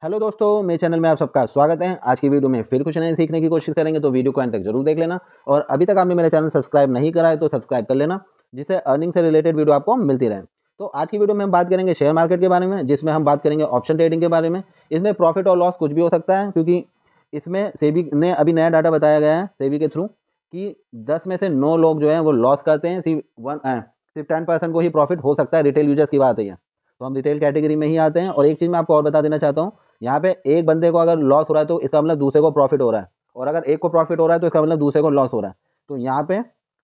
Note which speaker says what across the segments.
Speaker 1: Hello दोस्तों, मेरे channel में आप सबका स्वागत है। आज की वीडियो में फिर कुछ नए सीखने की कोशिश करेंगे, तो वीडियो को अंत तक जरूर देख लेना। और अभी तक आपने मेरा चैनल सब्सक्राइब नहीं करा है तो सब्सक्राइब कर लेना, जिससे अर्निंग से रिलेटेड वीडियो आपको मिलती रहे। तो आज की वीडियो में हम बात करेंगे शेयर मार्केट के बारे में, जिसमें हम बात करेंगे ऑप्शन ट्रेडिंग के बारे में। इसमें प्रॉफिट और लॉस कुछ भी हो सकता है, क्योंकि इसमें सेबी ने अभी नया डाटा बताया गया है सेबी के थ्रू कि 10 में से 9 लोग जो हैं वो लॉस करते हैं, सिर्फ 10% को ही प्रॉफिट हो सकता है। रिटेल यूजर्स की बात है ये। तो हम रिटेल कैटेगरी में ही आते हैं। और एक चीज़ मैं आपको और बता देना चाहता हूँ, यहाँ पे एक बंदे को अगर लॉस हो रहा है तो इसका मतलब दूसरे को प्रॉफिट हो रहा है, और अगर एक को प्रॉफिट हो रहा है तो इसका मतलब दूसरे को लॉस हो रहा है। तो यहाँ पे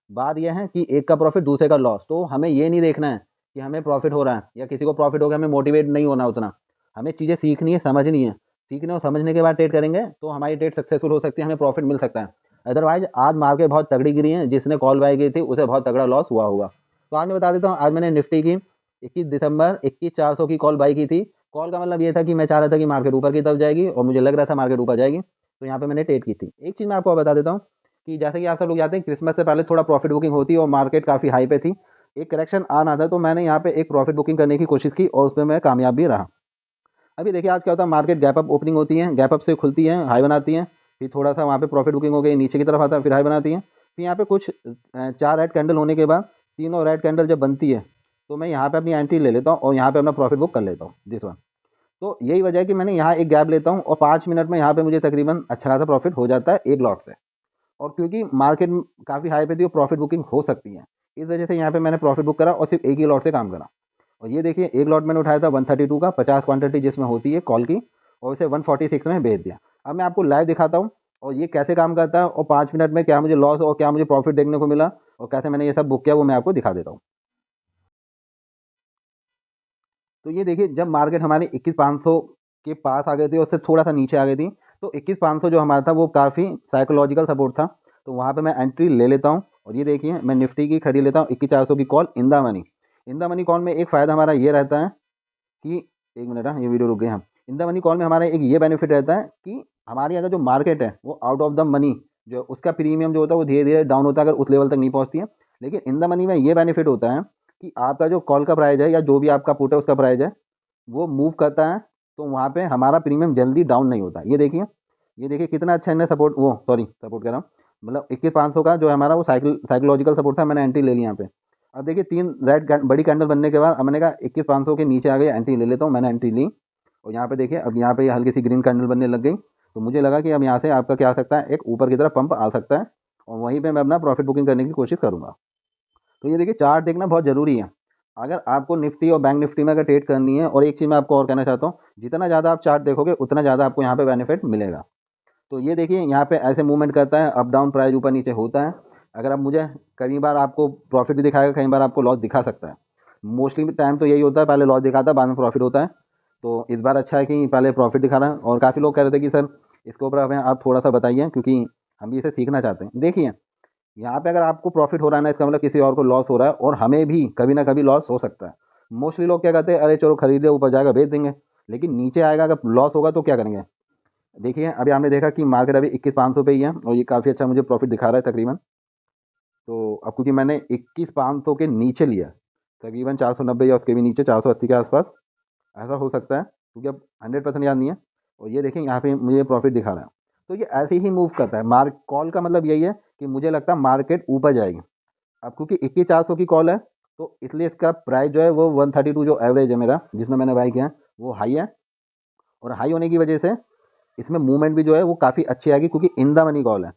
Speaker 1: बात यह है कि एक का प्रॉफिट दूसरे का लॉस। तो हमें ये नहीं देखना है कि हमें प्रॉफिट हो रहा है या किसी को प्रॉफिट हो गया, हमें मोटिवेट नहीं होना उतना। हमें चीज़ें सीखनी है, समझनी है। सीखने और समझने के बाद ट्रेड करेंगे तो हमारी ट्रेड सक्सेसफुल हो सकती है, हमें प्रॉफिट मिल सकता है। अदरवाइज आज मार्केट बहुत तगड़ी गिरी है, जिसने कॉल बाय की थी उसे बहुत तगड़ा लॉस हुआ होगा। तो आज मैं बता देता हूँ, आज मैंने निफ्टी की 21 दिसंबर 21,400 की कॉल बाई की थी। कॉल का मतलब ये था कि मैं चाह रहा था कि मार्केट ऊपर की तरफ जाएगी, और मुझे लग रहा था मार्केट ऊपर जाएगी। तो यहाँ पे मैंने ट्रेड की थी। एक चीज़ मैं आपको और बता देता हूँ कि जैसे कि आप सब लोग जानते हैं, क्रिसमस से पहले थोड़ा प्रॉफिट बुकिंग होती है और मार्केट काफ़ी हाई पे थी। एक करेक्शन आना था, तो मैंने यहाँ पे एक प्रॉफिट बुकिंग करने की कोशिश की और उसमें मैं कामयाब भी रहा। अभी देखिए आज क्या होता है, मार्केट गैप अप ओपनिंग होती है, गैप अप से खुलती है, हाई बनाती है। फिर थोड़ा सा वहाँ पे प्रॉफिट बुकिंग हो गई, नीचे की तरफ आता है, फिर हाई बनाती है। फिर यहाँ पे कुछ 4 रेड कैंडल होने के बाद, तीनों रेड कैंडल जब बनती है, तो मैं यहाँ पे अपनी एंट्री ले लेता हूँ और यहाँ पे अपना प्रॉफिट बुक कर लेता हूँ, दिस वन। तो यही वजह है कि मैंने यहाँ एक गैप लेता हूँ और 5 मिनट में यहाँ पे मुझे तकरीबन अच्छा खासा प्रॉफिट हो जाता है एक लॉट से। और क्योंकि मार्केट काफ़ी हाई पे थी और प्रॉफिट बुकिंग हो सकती है, इस वजह से यहाँ पे मैंने प्रॉफिट बुक करा और सिर्फ एक ही लॉट से काम करा। और ये देखिए, एक लॉट मैंने उठाया था 132 का, 50 क्वांटिटी जिसमें होती है कॉल की, और इसे 146 में भेज दिया। अब मैं आपको लाइव दिखाता हूँ और ये कैसे काम करता है, और 5 मिनट में क्या मुझे लॉस और क्या मुझे प्रॉफिट देखने को मिला, और कैसे मैंने ये सब बुक किया, वो मैं आपको दिखा देता हूँ। तो ये देखिए, जब मार्केट हमारी 21,500 के पास आ गई थी, उससे थोड़ा सा नीचे आ गई थी, तो 21,500 जो हमारा था वो काफ़ी साइकोलॉजिकल सपोर्ट था। तो वहाँ पे मैं एंट्री ले लेता हूँ। और ये देखिए, मैं निफ्टी की खरीद लेता हूँ 21,400 की call in the money. In the money call में एक फ़ायदा हमारा ये रहता है कि, एक मिनट, हाँ ये वीडियो रुक गए हम। इन द मनी कॉल में हमारा एक ये बेनिफिट रहता है कि हमारी अगर जो मार्केट है वो आउट ऑफ द मनी, जो उसका प्रीमियम जो होता है वो धीरे धीरे डाउन होता है अगर उस लेवल तक नहीं पहुँचती है। लेकिन इन द मनी में ये बेनिफिट होता है कि आपका जो कॉल का प्राइस है या जो भी आपका पुट है उसका प्राइस है, वो मूव करता है, तो वहाँ पे हमारा प्रीमियम जल्दी डाउन नहीं होता। ये देखिए कितना अच्छा इन्हें सपोर्ट, वो सॉरी सपोर्ट कर रहा हूँ, मतलब 21,500 का जो है हमारा वो साइकोलॉजिकल सपोर्ट था, मैंने एंट्री ले ली यहाँ पे। अब देखिए, 3 बड़ी कैंडल बनने के बाद अब मैंने कहा 21,500 के नीचे आ गई, एंट्री ले लेता हूँ, मैंने एंट्री ली। और यहाँ पे देखिए, अब यहाँ पे हल्की सी ग्रीन कैंडल बनने लग गई, तो मुझे लगा कि अब यहाँ से आपका क्या आ सकता है, एक ऊपर की तरफ पंप आ सकता है, और वहीं पे मैं अपना प्रॉफिट बुकिंग करने की कोशिश करूँगा। तो ये देखिए, चार्ट देखना बहुत ज़रूरी है अगर आपको निफ्टी और बैंक निफ्टी में अगर ट्रेड करनी है। और एक चीज़ मैं आपको और कहना चाहता हूँ, जितना ज़्यादा आप चार्ट देखोगे उतना ज़्यादा आपको यहाँ पे बेनिफिट मिलेगा। तो ये देखिए, यहाँ पे ऐसे मूवमेंट करता है, अप डाउन प्राइस ऊपर नीचे होता है। अगर आप मुझे, कई बार आपको प्रॉफिट भी दिखाएगा, कई बार आपको लॉस दिखा सकता है। मोस्टली टाइम तो यही होता है, पहले लॉस दिखाता है बाद में प्रॉफिट होता है। तो इस बार अच्छा है कि पहले प्रॉफिट दिखा रहा है। और काफ़ी लोग कह रहे थे कि सर इसके ऊपर हमें आप थोड़ा सा बताइए, क्योंकि हम भी इसे सीखना चाहते हैं। देखिए, यहाँ पे अगर आपको प्रॉफिट हो रहा है ना, इसका मतलब किसी और को लॉस हो रहा है, और हमें भी कभी ना कभी लॉस हो सकता है। मोस्टली लोग क्या कहते हैं, अरे चलो खरीद ले, ऊपर जाएगा बेच देंगे। लेकिन नीचे आएगा, अगर लॉस होगा तो क्या करेंगे। देखिए, अभी आपने देखा कि मार्केट अभी 21,500 पे ही है, और ये काफ़ी अच्छा मुझे प्रॉफिट दिखा रहा है तकरीबन। तो अब क्योंकि मैंने 21,500 के नीचे लिया, तकरीबन 490 या उसके भी नीचे 480 के आसपास, ऐसा हो सकता है, क्योंकि अब 100% याद नहीं है। और ये देखें, यहाँ पे मुझे प्रॉफिट दिखा रहा है। तो ये ऐसे ही मूव करता है। मार्क कॉल का मतलब यही है कि मुझे लगता है मार्केट ऊपर जाएगी। अब क्योंकि 21,400 की कॉल है, तो इसलिए इसका प्राइस जो है वो 132 जो एवरेज है मेरा, जिसमें मैंने बाई किया है, वो हाई है। और हाई होने की वजह से इसमें मूवमेंट भी जो है वो काफ़ी अच्छी आएगी, क्योंकि इन द मनी कॉल है।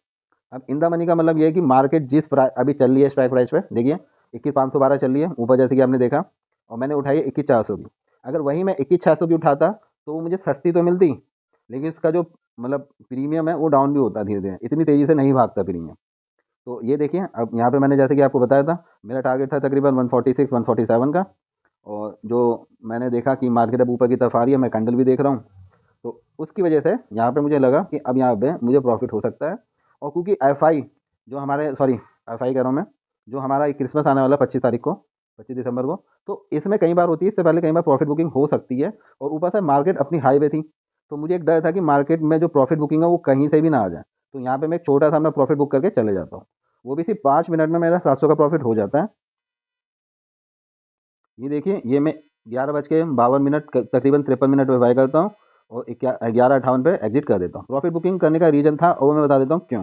Speaker 1: अब इन द मनी का मतलब ये है कि मार्केट जिस प्राइस अभी चल रही है, स्ट्राइक प्राइस पे देखिए 21,512 चल रही है ऊपर, जैसे कि आपने देखा। और मैंने उठाई है 21,400 की। अगर वही मैं 21,600 की उठाता तो वो मुझे सस्ती तो मिलती, लेकिन इसका जो मतलब प्रीमियम है वो डाउन भी होता धीरे धीरे, इतनी तेज़ी से नहीं भागता प्रीमियम। तो ये देखिए, अब यहाँ पे मैंने जैसे कि आपको बताया था, मेरा टारगेट था तकरीबन 146 147 का। और जो मैंने देखा कि मार्केट अब ऊपर की तरफ आ रही है, मैं कैंडल भी देख रहा हूँ, तो उसकी वजह से यहाँ पे मुझे लगा कि अब यहाँ पे मुझे प्रॉफिट हो सकता है। और क्योंकि एफ आई, जो हमारे, सॉरी एफ आई कह रहा हूँ मैं, जो हमारा एक क्रिसमस आने वाला 25 तारीख को, 25 दिसंबर को, तो इसमें कई बार होती है, इससे पहले कई बार प्रॉफिट बुकिंग हो सकती है। और ऊपर से मार्केट अपनी हाई पे थी, तो मुझे एक डर था कि मार्केट में जो प्रॉफिट बुकिंग है वो कहीं से भी ना आ जाए। तो यहाँ पे मैं एक छोटा सा अपना प्रॉफिट बुक करके चले जाता हूँ, वो भी सिर्फ 5 मिनट में मेरा 700 का प्रॉफिट हो जाता है। ये देखिए, ये मैं 11 बज के 52 मिनट तकरीबन 53 मिनट में बाय करता हूँ, और 11:58 पे एग्जिट कर देता हूँ। प्रॉफिट बुकिंग करने का रीज़न था और वो मैं बता देता हूँ क्यों।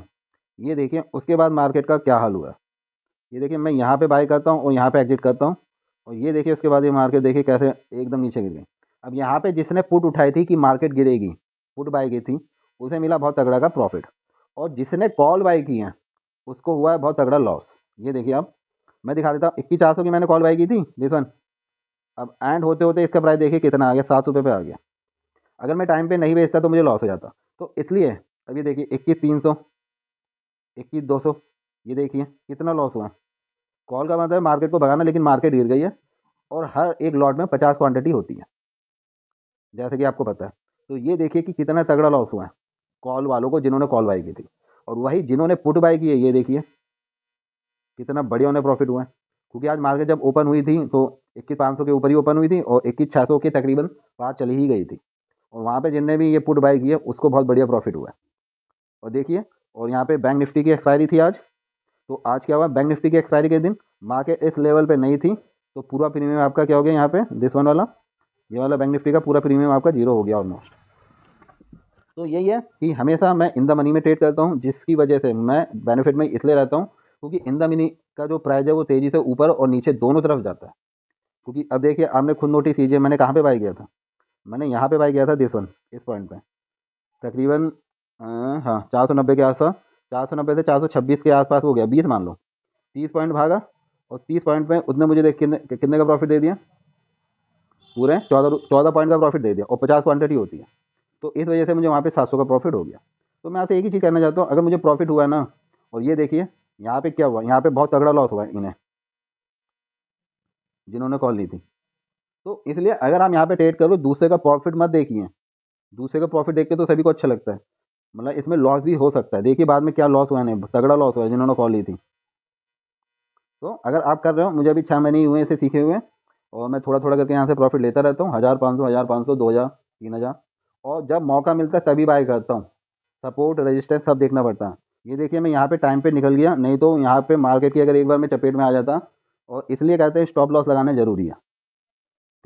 Speaker 1: ये देखिए उसके बाद मार्केट का क्या हाल हुआ है। ये देखिए मैं यहाँ पे बाय करता हूँ और यहाँ पे एग्जिट करता हूँ, और ये देखिए उसके बाद ये मार्केट देखिए कैसे एकदम नीचे गिर गई। अब यहाँ पे जिसने पुट उठाई थी कि मार्केट गिरेगी, पुट बाय की थी, उसे मिला बहुत तगड़ा का प्रॉफिट, और जिसने कॉल बाय की है उसको हुआ है बहुत तगड़ा लॉस। ये देखिए अब मैं दिखा देता हूँ, 21,400 की मैंने कॉल बाय की थी दिस वन। अब एंड होते होते इसका प्राइस देखिए कितना आ गया, 7 रुपये पे आ गया। अगर मैं टाइम पे नहीं बेचता तो मुझे लॉस हो जाता। तो इसलिए अब ये देखिए 21,300, 21,200, ये देखिए कितना लॉस हुआ। कॉल का मतलब है मार्केट को भगाना, लेकिन मार्केट गिर गई है और हर एक लॉट में 50 क्वांटिटी होती है जैसे कि आपको पता है। तो ये देखिए कि कितना तगड़ा लॉस हुआ है कॉल वालों को जिन्होंने कॉल बाई की थी, और वही जिन्होंने पुट बाई की है ये देखिए कितना बढ़िया उन्हें प्रॉफिट हुआ है। क्योंकि आज मार्केट जब ओपन हुई थी तो 21,500 के ऊपर ही ओपन हुई थी और 21,600 के तकरीबन पार चली ही गई थी, और वहाँ पे जिनने भी ये पुट बाई की है उसको बहुत बढ़िया प्रॉफिट हुआ है। और देखिए, और यहाँ पे बैंक निफ्टी की एक्सपायरी थी आज, तो आज क्या हुआ, बैंक निफ्टी की एक्सपायरी के दिन मार्केट इस लेवल पे नहीं थी, तो पूरा प्रीमियम आपका क्या हो गया यहाँ पे, दिस वन वाला, ये वाला बैंक निफ्टी का पूरा प्रीमियम आपका जीरो हो गया ऑलमोस्ट। तो यही है कि हमेशा मैं इन द मनी में ट्रेड करता हूँ, जिसकी वजह से मैं बेनिफिट में इसलिए रहता हूँ क्योंकि इन द मनी का जो प्राइस है वो तेज़ी से ऊपर और नीचे दोनों तरफ जाता है। क्योंकि अब देखिए आपने खुद नोटिस कीजिए मैंने कहाँ पे बाई किया था, मैंने यहाँ पे बाई किया था दिस वन, इस पॉइंट पे तकरीबन हाँ 490 के आसपास, 490 से 426 के आसपास हो गया, 20 मान लो, 30 पॉइंट भागा, और 30 पॉइंट में उसने मुझे देख कितने कितने का प्रॉफिट दे दिया, पूरे 14 पॉइंट का प्रॉफिट दे दिया, और 50 क्वांटिटी होती है। तो इस वजह से मुझे वहाँ पे 700 का प्रॉफिट हो गया। तो मैं आपसे एक ही चीज़ कहना चाहता हूँ, अगर मुझे प्रॉफिट हुआ है ना, और ये देखिए यहाँ पे क्या हुआ, यहाँ पे बहुत तगड़ा लॉस हुआ है इन्हें जिन्होंने कॉल ली थी। तो इसलिए अगर हम यहाँ पे ट्रेड करो, दूसरे का प्रॉफिट मत देखिए, दूसरे का प्रॉफिट देख के तो सभी को अच्छा लगता है, मतलब इसमें लॉस भी हो सकता है। देखिए बाद में क्या लॉस हुआ है, तगड़ा लॉस हुआ है जिन्होंने कॉल ली थी। तो अगर आप कर रहे हो, मुझे अभी 6 महीने ही हुए इसे सीखे हुए, और मैं थोड़ा थोड़ा करके यहाँ से प्रॉफिट लेता रहता हूँ, 1,500, 1,500, 2,000, 3,000, और जब मौका मिलता है तभी बाय करता हूँ। सपोर्ट रेजिस्टेंस सब देखना पड़ता है। ये देखिए मैं यहाँ पे टाइम पे निकल गया, नहीं तो यहाँ पे मार्केट की अगर एक बार मैं चपेट में आ जाता, और इसलिए कहते हैं स्टॉप लॉस लगाना ज़रूरी है।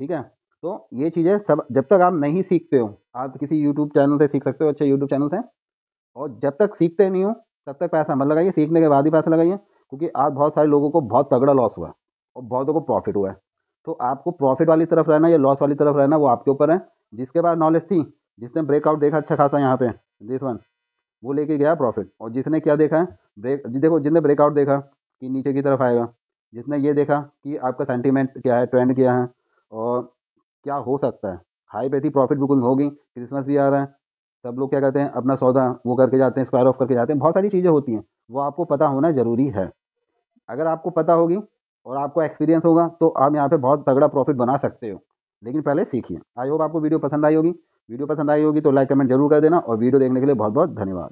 Speaker 1: ठीक है, तो ये चीज़ें सब जब तक आप नहीं सीखते हो, आप किसी यूट्यूब चैनल से सीख सकते हो, अच्छे यूट्यूब चैनल से, और जब तक सीखते नहीं हो तब तक पैसा मत लगाइए, सीखने के बाद ही पैसा लगाइए। क्योंकि आज बहुत सारे लोगों को बहुत तगड़ा लॉस हुआ है और बहुतों को प्रॉफिट हुआ है। तो आपको प्रॉफिट वाली तरफ रहना या लॉस वाली तरफ रहना वो आपके ऊपर है। जिसके पास नॉलेज थी, जिसने ब्रेकआउट देखा अच्छा खासा यहाँ पे दिस वन, वो लेके गया प्रॉफिट। और जिसने क्या देखा है, देखो जिसने ब्रेकआउट देखा कि नीचे की तरफ आएगा, जिसने ये देखा कि आपका सेंटीमेंट क्या है, ट्रेंड क्या है, और क्या हो सकता है, हाई पे थी प्रॉफिट बुकिंग होगी, क्रिसमस भी आ रहा है, सब लोग क्या कहते हैं अपना सौदा वो करके जाते हैं, स्क्वायर ऑफ करके जाते हैं, बहुत सारी चीज़ें होती हैं, वो आपको पता होना ज़रूरी है। अगर आपको पता होगी और आपको एक्सपीरियंस होगा तो आप यहाँ पे बहुत तगड़ा प्रॉफिट बना सकते हो, लेकिन पहले सीखिए। आई होप आपको वीडियो पसंद आई होगी। वीडियो पसंद आई होगी तो लाइक कमेंट जरूर कर देना, और वीडियो देखने के लिए बहुत बहुत धन्यवाद।